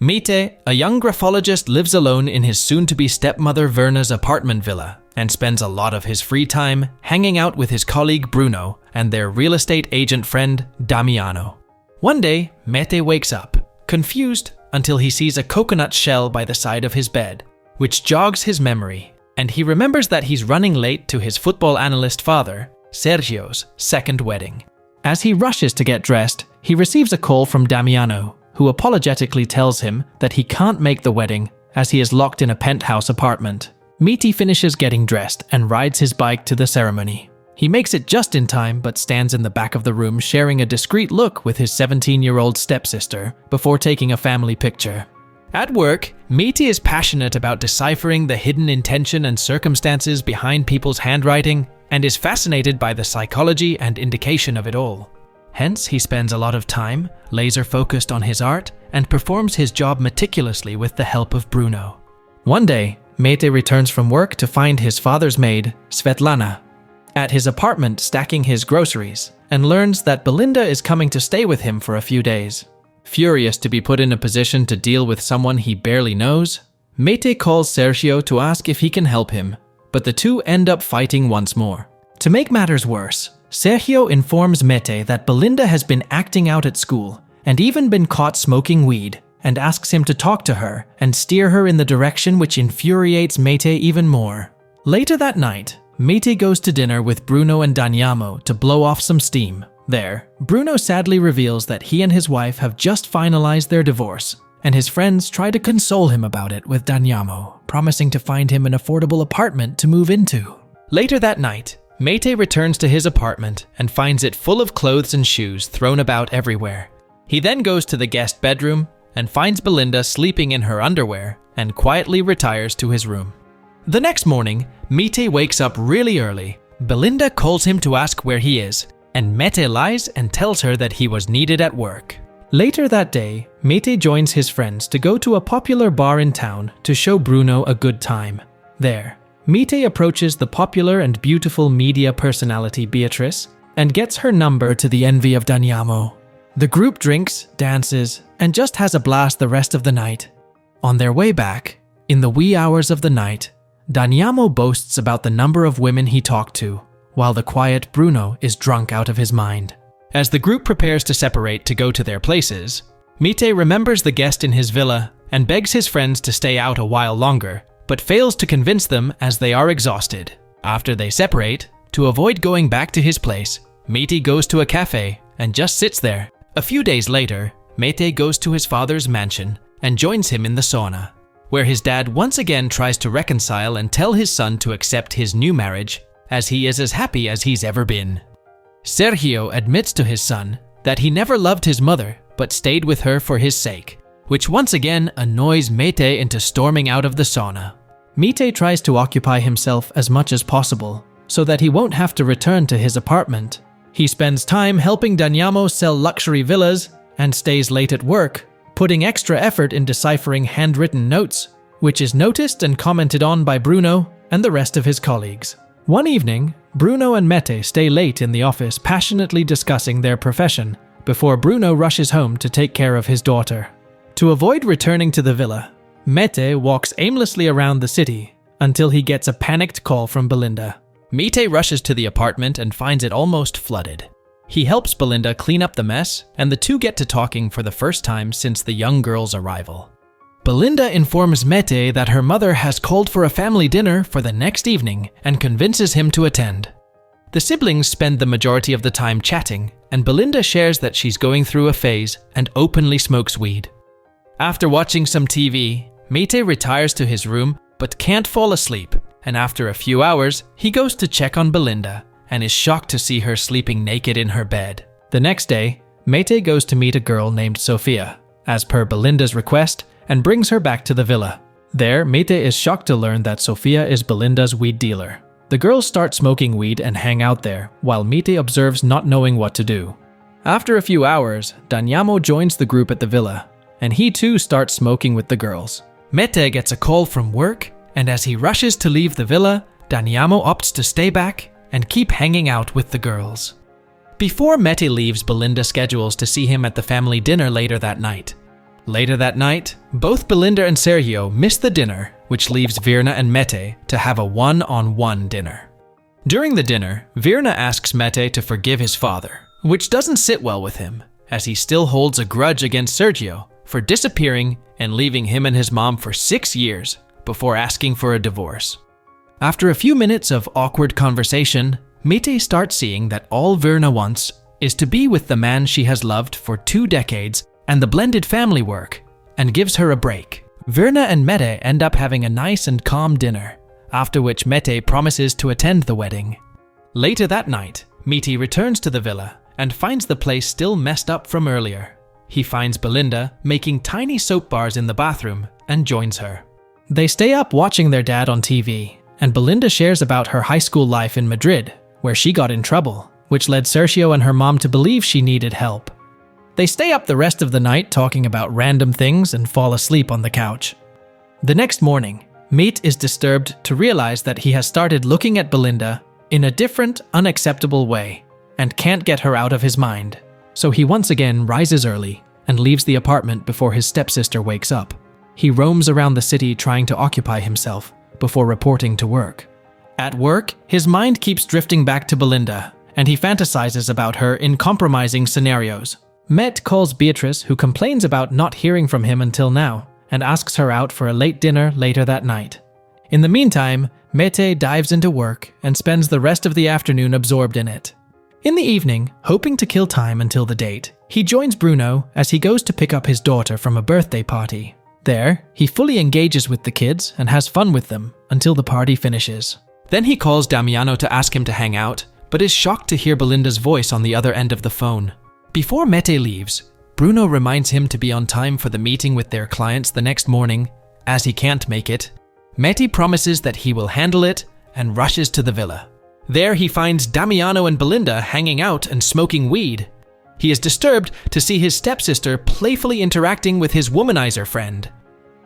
Mete, a young graphologist, lives alone in his soon-to-be stepmother Verna's apartment villa and spends a lot of his free time hanging out with his colleague Bruno and their real estate agent friend Damiano. One day, Mete wakes up, confused until he sees a coconut shell by the side of his bed, which jogs his memory, and he remembers that he's running late to his football analyst father, Sergio's, second wedding. As he rushes to get dressed, he receives a call from Damiano, who apologetically tells him that he can't make the wedding as he is locked in a penthouse apartment. Mete finishes getting dressed and rides his bike to the ceremony. He makes it just in time but stands in the back of the room sharing a discreet look with his 17-year-old stepsister before taking a family picture. At work, Mete is passionate about deciphering the hidden intention and circumstances behind people's handwriting and is fascinated by the psychology and indication of it all. Hence, he spends a lot of time laser-focused on his art and performs his job meticulously with the help of Bruno. One day, Mete returns from work to find his father's maid, Svetlana, at his apartment stacking his groceries and learns that Belinda is coming to stay with him for a few days. Furious to be put in a position to deal with someone he barely knows, Mete calls Sergio to ask if he can help him, but the two end up fighting once more. To make matters worse, Sergio informs Mete that Belinda has been acting out at school and even been caught smoking weed, and asks him to talk to her and steer her in the direction which infuriates Mete even more. Later that night, Mete goes to dinner with Bruno and Damiano to blow off some steam. There, Bruno sadly reveals that he and his wife have just finalized their divorce, and his friends try to console him about it with Damiano, promising to find him an affordable apartment to move into. Later that night, Mete returns to his apartment and finds it full of clothes and shoes thrown about everywhere. He then goes to the guest bedroom and finds Belinda sleeping in her underwear and quietly retires to his room. The next morning, Mete wakes up really early. Belinda calls him to ask where he is, and Mete lies and tells her that he was needed at work. Later that day, Mete joins his friends to go to a popular bar in town to show Bruno a good time. There, Mete approaches the popular and beautiful media personality Beatrice and gets her number to the envy of Damiano. The group drinks, dances, and just has a blast the rest of the night. On their way back, in the wee hours of the night, Damiano boasts about the number of women he talked to, while the quiet Bruno is drunk out of his mind. As the group prepares to separate to go to their places, Mete remembers the guest in his villa and begs his friends to stay out a while longer, but fails to convince them as they are exhausted. After they separate, to avoid going back to his place, Mete goes to a cafe and just sits there. A few days later, Mete goes to his father's mansion and joins him in the sauna, where his dad once again tries to reconcile and tell his son to accept his new marriage, as he is as happy as he's ever been. Sergio admits to his son that he never loved his mother but stayed with her for his sake, which once again annoys Mete into storming out of the sauna. Mete tries to occupy himself as much as possible so that he won't have to return to his apartment. He spends time helping Damiano sell luxury villas and stays late at work, putting extra effort in deciphering handwritten notes, which is noticed and commented on by Bruno and the rest of his colleagues. One evening, Bruno and Mete stay late in the office passionately discussing their profession before Bruno rushes home to take care of his daughter. To avoid returning to the villa, Mete walks aimlessly around the city until he gets a panicked call from Belinda. Mete rushes to the apartment and finds it almost flooded. He helps Belinda clean up the mess, and the two get to talking for the first time since the young girl's arrival. Belinda informs Mete that her mother has called for a family dinner for the next evening and convinces him to attend. The siblings spend the majority of the time chatting, and Belinda shares that she's going through a phase and openly smokes weed. After watching some TV, Mete retires to his room but can't fall asleep, and after a few hours, he goes to check on Belinda and is shocked to see her sleeping naked in her bed. The next day, Mete goes to meet a girl named Sofia, as per Belinda's request, and brings her back to the villa. There, Mete is shocked to learn that Sofia is Belinda's weed dealer. The girls start smoking weed and hang out there, while Mete observes not knowing what to do. After a few hours, Damiano joins the group at the villa, and he too starts smoking with the girls. Mete gets a call from work, and as he rushes to leave the villa, Damiano opts to stay back and keep hanging out with the girls. Before Mete leaves, Belinda schedules to see him at the family dinner later that night. Later that night, both Belinda and Sergio miss the dinner, which leaves Virna and Mete to have a one-on-one dinner. During the dinner, Virna asks Mete to forgive his father, which doesn't sit well with him, as he still holds a grudge against Sergio for disappearing and leaving him and his mom for 6 years before asking for a divorce. After a few minutes of awkward conversation, Mete starts seeing that all Virna wants is to be with the man she has loved for 2 decades and the blended family work, and gives her a break. Virna and Mete end up having a nice and calm dinner, after which Mete promises to attend the wedding. Later that night, Mete returns to the villa and finds the place still messed up from earlier. He finds Belinda making tiny soap bars in the bathroom and joins her. They stay up watching their dad on TV, and Belinda shares about her high school life in Madrid, where she got in trouble, which led Sergio and her mom to believe she needed help. They stay up the rest of the night talking about random things and fall asleep on the couch. The next morning, Mete is disturbed to realize that he has started looking at Belinda in a different, unacceptable way and can't get her out of his mind. So he once again rises early and leaves the apartment before his stepsister wakes up. He roams around the city trying to occupy himself before reporting to work. At work, his mind keeps drifting back to Belinda, and he fantasizes about her in compromising scenarios. Mete calls Beatrice, who complains about not hearing from him until now, and asks her out for a late dinner later that night. In the meantime, Mete dives into work and spends the rest of the afternoon absorbed in it. In the evening, hoping to kill time until the date, he joins Bruno as he goes to pick up his daughter from a birthday party. There, he fully engages with the kids and has fun with them until the party finishes. Then he calls Damiano to ask him to hang out, but is shocked to hear Belinda's voice on the other end of the phone. Before Mete leaves, Bruno reminds him to be on time for the meeting with their clients the next morning, as he can't make it. Mete promises that he will handle it and rushes to the villa. There he finds Damiano and Belinda hanging out and smoking weed. He is disturbed to see his stepsister playfully interacting with his womanizer friend.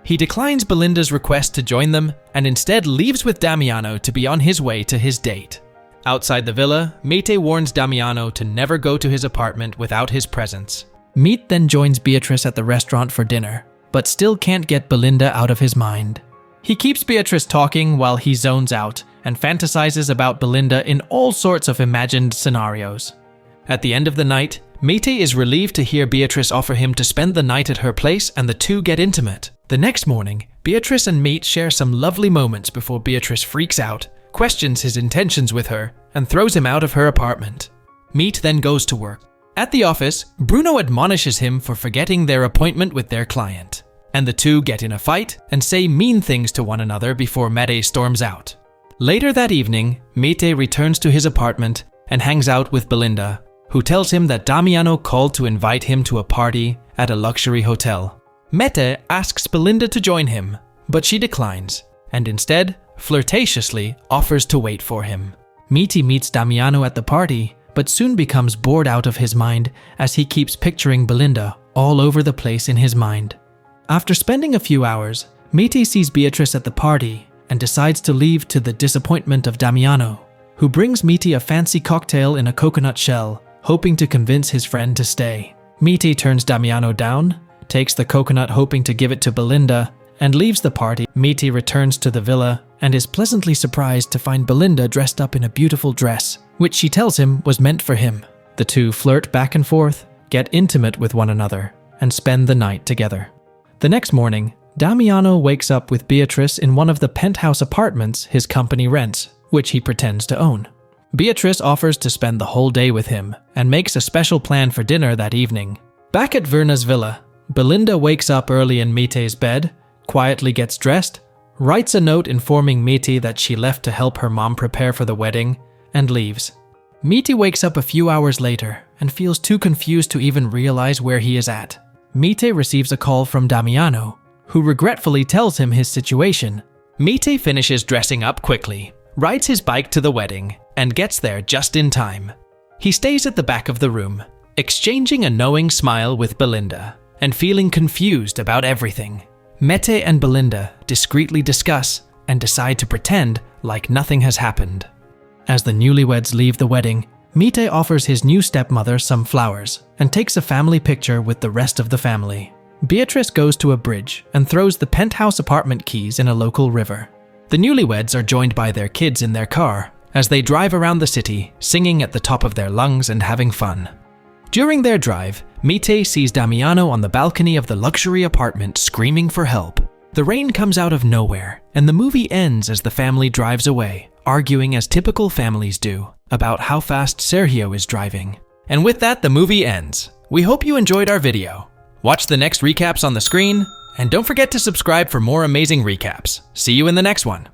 He declines Belinda's request to join them and instead leaves with Damiano to be on his way to his date. Outside the villa, Mete warns Damiano to never go to his apartment without his presence. Mete then joins Beatrice at the restaurant for dinner, but still can't get Belinda out of his mind. He keeps Beatrice talking while he zones out and fantasizes about Belinda in all sorts of imagined scenarios. At the end of the night, Mete is relieved to hear Beatrice offer him to spend the night at her place and the two get intimate. The next morning, Beatrice and Mete share some lovely moments before Beatrice freaks out, questions his intentions with her, and throws him out of her apartment. Mete then goes to work. At the office, Bruno admonishes him for forgetting their appointment with their client, and the two get in a fight and say mean things to one another before Mete storms out. Later that evening, Mete returns to his apartment and hangs out with Belinda, who tells him that Damiano called to invite him to a party at a luxury hotel. Mete asks Belinda to join him, but she declines, and instead, flirtatiously offers to wait for him. Mete meets Damiano at the party, but soon becomes bored out of his mind as he keeps picturing Belinda all over the place in his mind. After spending a few hours, Mete sees Beatrice at the party and decides to leave to the disappointment of Damiano, who brings Mete a fancy cocktail in a coconut shell, hoping to convince his friend to stay. Mete turns Damiano down, takes the coconut hoping to give it to Belinda, and leaves the party. Mete returns to the villa and is pleasantly surprised to find Belinda dressed up in a beautiful dress, which she tells him was meant for him. The two flirt back and forth, get intimate with one another, and spend the night together. The next morning, Damiano wakes up with Beatrice in one of the penthouse apartments his company rents, which he pretends to own. Beatrice offers to spend the whole day with him and makes a special plan for dinner that evening. Back at Virna's villa, Belinda wakes up early in Mete's bed, quietly gets dressed, writes a note informing Mete that she left to help her mom prepare for the wedding, and leaves. Mete wakes up a few hours later and feels too confused to even realize where he is at. Mete receives a call from Damiano, who regretfully tells him his situation. Mete finishes dressing up quickly, rides his bike to the wedding, and gets there just in time. He stays at the back of the room, exchanging a knowing smile with Belinda, and feeling confused about everything. Mete and Belinda discreetly discuss and decide to pretend like nothing has happened. As the newlyweds leave the wedding, Mete offers his new stepmother some flowers and takes a family picture with the rest of the family. Beatrice goes to a bridge and throws the penthouse apartment keys in a local river. The newlyweds are joined by their kids in their car as they drive around the city, singing at the top of their lungs and having fun. During their drive, Mete sees Damiano on the balcony of the luxury apartment screaming for help. The rain comes out of nowhere, and the movie ends as the family drives away, arguing as typical families do about how fast Sergio is driving. And with that, the movie ends. We hope you enjoyed our video. Watch the next recaps on the screen, and don't forget to subscribe for more amazing recaps. See you in the next one.